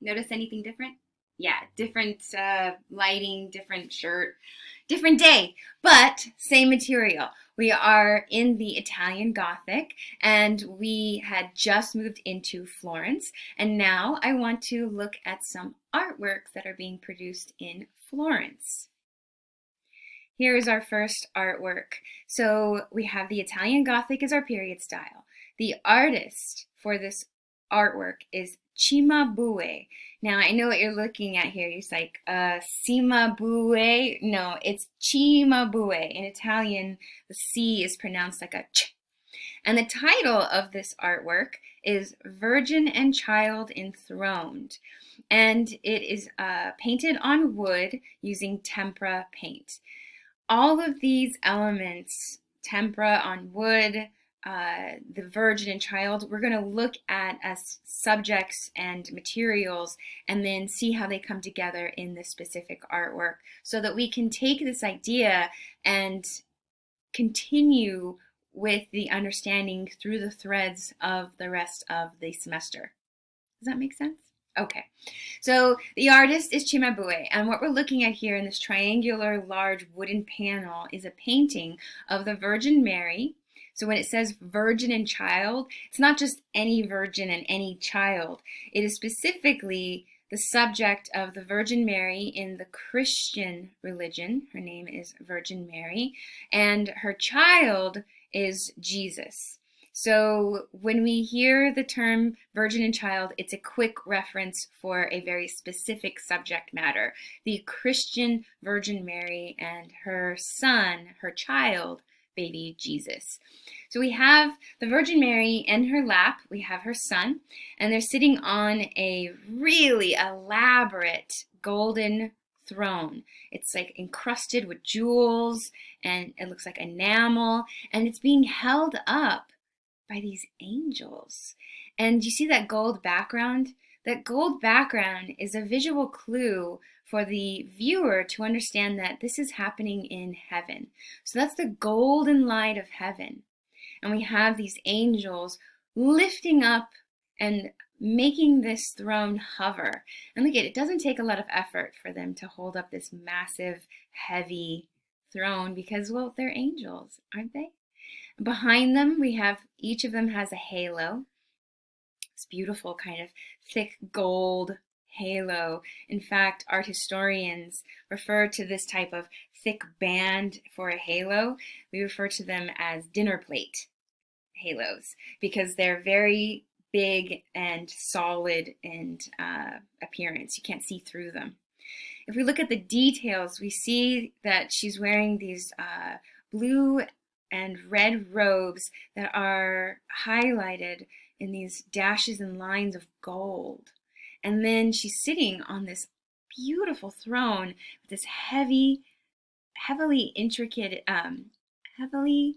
Notice anything different? Yeah, different lighting, different shirt, different day, but same material. We are in the Italian Gothic, and we had just moved into Florence, and now I want to look at some artworks that are being produced in Florence. Here's our first artwork. So we have the Italian Gothic as our period style. The artist for this artwork is Cimabue. Now I know what you're looking at here. You're like, Cimabue? No, it's Cimabue. In Italian, the C is pronounced like a ch. And the title of this artwork is Virgin and Child Enthroned. And it is painted on wood using tempera paint. All of these elements, tempera on wood, the Virgin and Child, we're going to look at as subjects and materials and then see how they come together in this specific artwork so that we can take this idea and continue with the understanding through the threads of the rest of the semester. Does that make sense? Okay, so the artist is Cimabue, and what we're looking at here in this triangular large wooden panel is a painting of the Virgin Mary. So when it says virgin and child, it's not just any virgin and any child. It is specifically the subject of the Virgin Mary in the Christian religion. Her name is Virgin Mary, and her child is Jesus. So when we hear the term virgin and child, it's a quick reference for a very specific subject matter. The Christian Virgin Mary and her son, her child, baby Jesus. So we have the Virgin Mary in her lap, we have her son, and they're sitting on a really elaborate golden throne. It's like encrusted with jewels, and it looks like enamel, and it's being held up by these angels. And you see that gold background? That gold background is a visual clue for the viewer to understand that this is happening in heaven. So that's the golden light of heaven. And we have these angels lifting up and making this throne hover. And look at it, it doesn't take a lot of effort for them to hold up this massive, heavy throne because, well, they're angels, aren't they? Behind them, we have, each of them has a halo. It's beautiful, kind of thick gold halo. In fact, art historians refer to this type of thick band for a halo. We refer to them as dinner plate halos because they're very big and solid in appearance. You can't see through them. If we look at the details, we see that she's wearing these blue and red robes that are highlighted in these dashes and lines of gold. And then she's sitting on this beautiful throne with this heavily intricate, heavily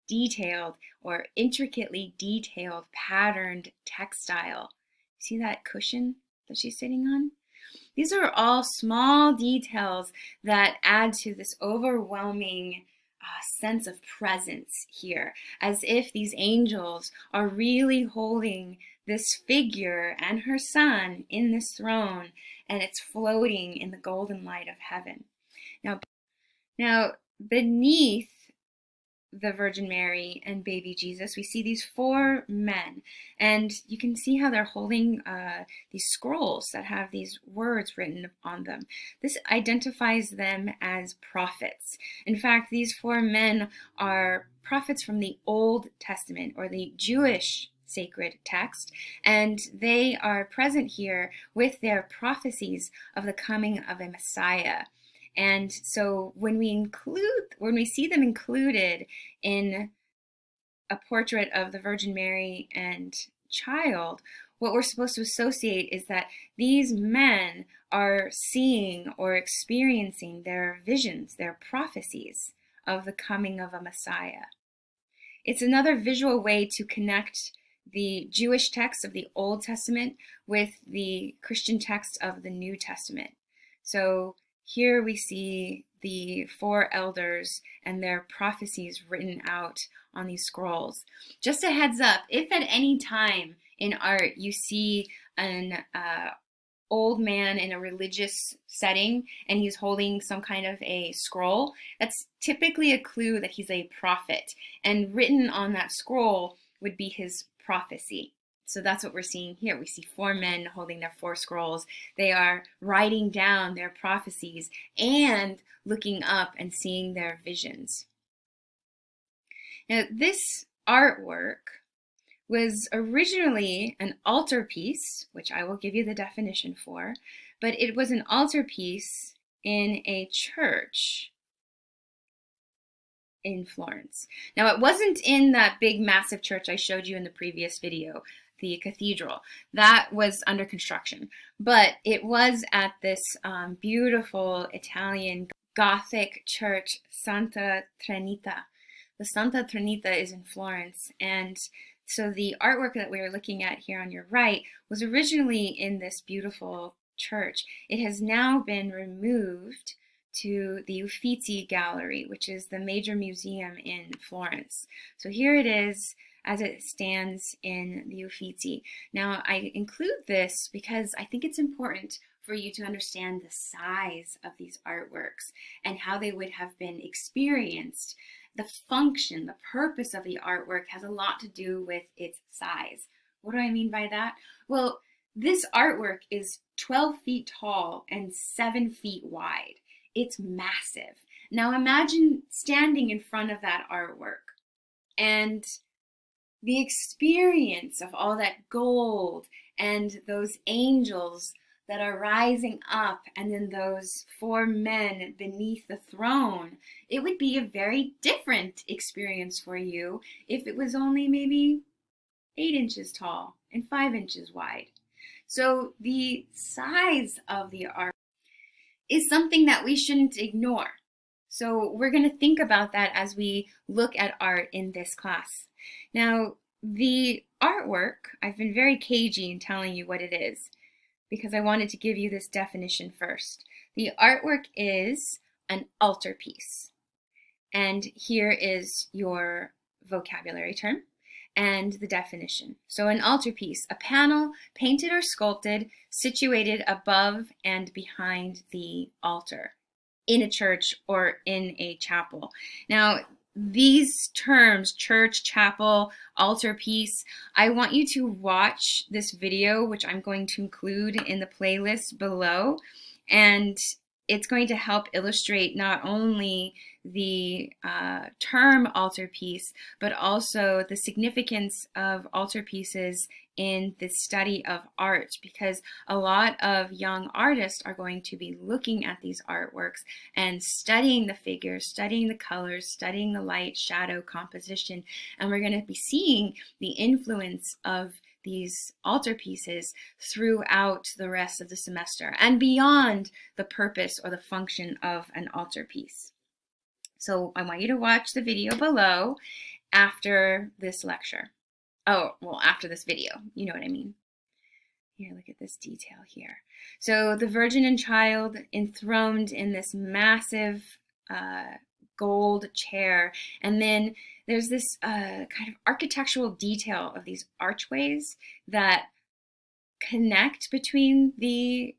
detailed or intricately detailed patterned textile. See that cushion that she's sitting on? These are all small details that add to this overwhelming sense of presence here, as if these angels are really holding this figure and her son in this throne, and it's floating in the golden light of heaven. Now beneath the Virgin Mary and baby Jesus, we see these four men, and you can see how they're holding these scrolls that have these words written on them. This identifies them as prophets. In fact, these four men are prophets from the Old Testament, or the Jewish sacred text, and they are present here with their prophecies of the coming of a Messiah. And so when we see them included in a portrait of the Virgin Mary and child, what we're supposed to associate is that these men are seeing or experiencing their visions, their prophecies of the coming of a Messiah. It's another visual way to connect the Jewish text of the Old Testament with the Christian text of the New Testament. So here we see the four elders and their prophecies written out on these scrolls. Just a heads up, if at any time in art you see an old man in a religious setting and he's holding some kind of a scroll, that's typically a clue that he's a prophet. And written on that scroll would be his prophecy. So that's what we're seeing here. We see four men holding their four scrolls. They are writing down their prophecies and looking up and seeing their visions. Now, this artwork was originally an altarpiece, which I will give you the definition for, but it was an altarpiece in a church in Florence. Now, it wasn't in that big, massive church I showed you in the previous video, the cathedral. That was under construction, but it was at this beautiful Italian Gothic church, Santa Trinita. The Santa Trinita is in Florence, and so the artwork that we are looking at here on your right was originally in this beautiful church. It has now been removed to the Uffizi Gallery, which is the major museum in Florence. So here it is as it stands in the Uffizi. Now, I include this because I think it's important for you to understand the size of these artworks and how they would have been experienced. The function, the purpose of the artwork has a lot to do with its size. What do I mean by that? Well, this artwork is 12 feet tall and 7 feet wide. It's massive. Now imagine standing in front of that artwork and the experience of all that gold and those angels that are rising up, and then those four men beneath the throne. It would be a very different experience for you if it was only maybe 8 inches tall and 5 inches wide. So the size of the art is something that we shouldn't ignore. So we're going to think about that as we look at art in this class. Now, the artwork, I've been very cagey in telling you what it is, because I wanted to give you this definition first. The artwork is an altarpiece. And here is your vocabulary term and the definition. So an altarpiece, a panel painted or sculpted situated above and behind the altar in a church or in a chapel. Now, these terms, church, chapel, altarpiece, I want you to watch this video, which I'm going to include in the playlist below, and it's going to help illustrate not only the term altarpiece, but also the significance of altarpieces in the study of art, because a lot of young artists are going to be looking at these artworks and studying the figures, studying the colors, studying the light, shadow, composition, and we're going to be seeing the influence of these altarpieces throughout the rest of the semester and beyond the purpose or the function of an altarpiece. So I want you to watch the video below after this lecture. Oh, well, after this video, you know what I mean. Here, look at this detail here. So the Virgin and Child enthroned in this massive gold chair, and then there's this kind of architectural detail of these archways that connect between the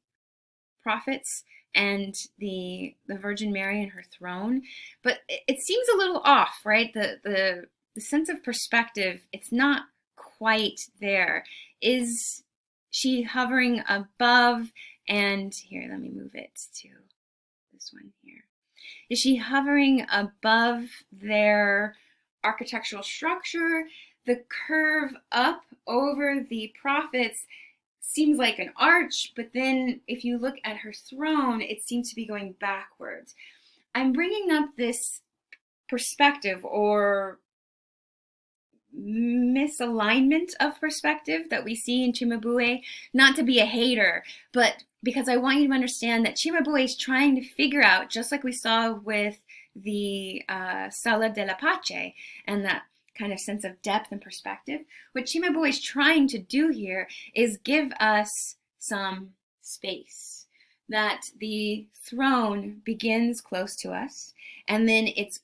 prophets and the Virgin Mary and her throne, but it seems a little off, right? The sense of perspective, it's not quite there. Is she hovering above? And here, let me move it to this one here. Is she hovering above their architectural structure? The curve up over the prophets seems like an arch, but then if you look at her throne, it seems to be going backwards. I'm bringing up this perspective or misalignment of perspective that we see in Cimabue, not to be a hater, but because I want you to understand that Cimabue is trying to figure out, just like we saw with the Sala della Pace and that kind of sense of depth and perspective, what Cimabue is trying to do here is give us some space, that the throne begins close to us and then it's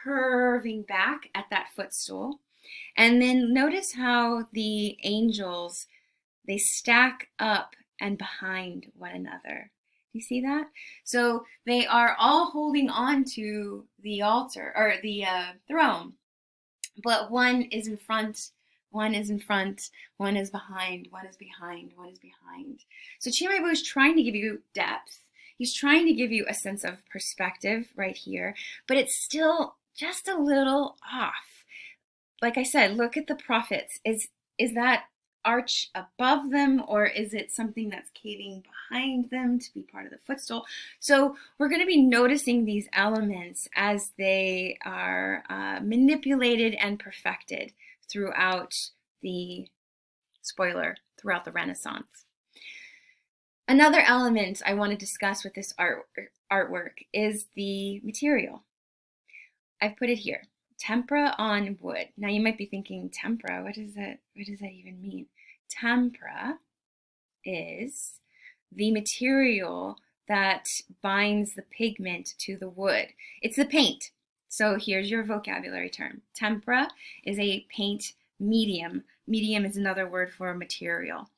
curving back at that footstool. And then notice how the angels, they stack up and behind one another. Do you see that? So they are all holding on to the altar or the throne, but one is in front, one is in front, one is behind, one is behind, one is behind. So Cimabue is trying to give you depth. He's trying to give you a sense of perspective right here, but it's still just a little off. Like I said, look at the prophets. Is that arch above them, or is it something that's caving behind them to be part of the footstool? So we're going to be noticing these elements as they are manipulated and perfected throughout the throughout the Renaissance. Another element I want to discuss with this artwork is the material. I've put it here. Tempera on wood. Now you might be thinking, tempera, what does that even mean? Tempera is the material that binds the pigment to the wood. It's the paint. So here's your vocabulary term. Tempera is a paint medium. Medium is another word for material.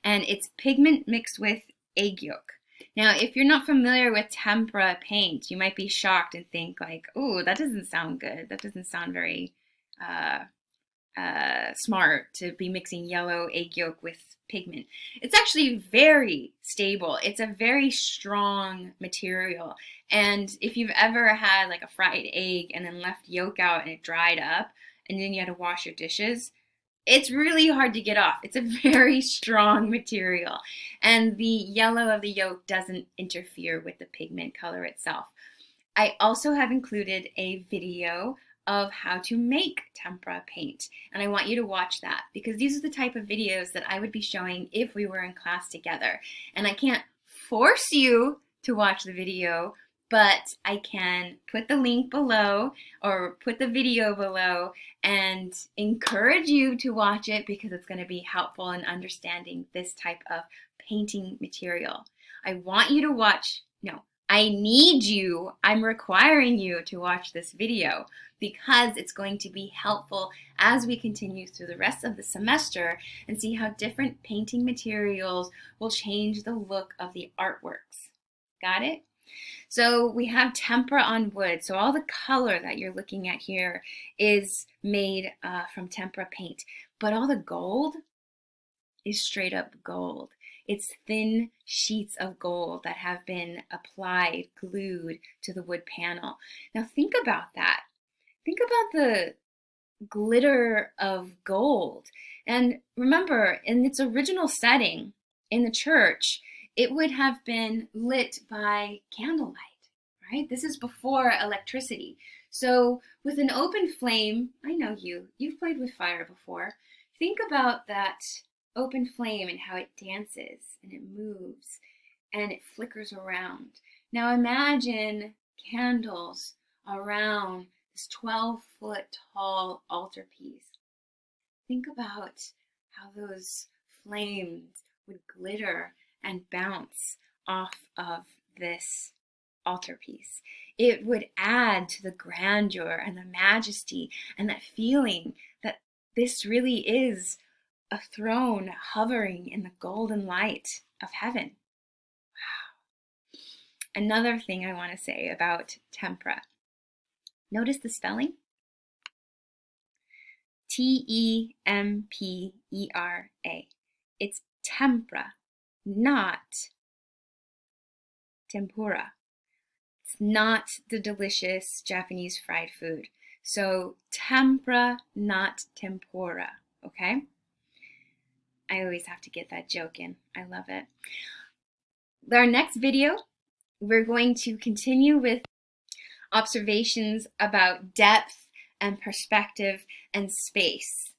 And it's pigment mixed with egg yolk. Now, if you're not familiar with tempera paint, you might be shocked and think like, "Oh, that doesn't sound good. That doesn't sound very smart to be mixing yellow egg yolk with pigment." It's actually very stable. It's a very strong material. And if you've ever had like a fried egg and then left yolk out and it dried up and then you had to wash your dishes, it's really hard to get off. It's a very strong material. And the yellow of the yolk doesn't interfere with the pigment color itself. I also have included a video of how to make tempera paint. And I want you to watch that because these are the type of videos that I would be showing if we were in class together. And I can't force you to watch the video, but I can put the link below or put the video below and encourage you to watch it because it's going to be helpful in understanding this type of painting material. I want you to watch, no, I need you, I'm requiring you to watch this video because it's going to be helpful as we continue through the rest of the semester and see how different painting materials will change the look of the artworks. Got it? So we have tempera on wood. So all the color that you're looking at here is made from tempera paint. But all the gold is straight up gold. It's thin sheets of gold that have been applied, glued to the wood panel. Now think about that. Think about the glitter of gold. And remember, in its original setting in the church, it would have been lit by candlelight, right? This is before electricity. So with an open flame, I know you've played with fire before. Think about that open flame and how it dances and it moves and it flickers around. Now imagine candles around this 12-foot tall altarpiece. Think about how those flames would glitter and bounce off of this altarpiece. It would add to the grandeur and the majesty and that feeling that this really is a throne hovering in the golden light of heaven. Wow. Another thing I want to say about tempera. Notice the spelling? T-E-M-P-E-R-A. It's tempera, not tempura. It's not the delicious Japanese fried food. So tempura, not tempura, okay? I always have to get that joke in. I love it. Our next video, we're going to continue with observations about depth and perspective and space.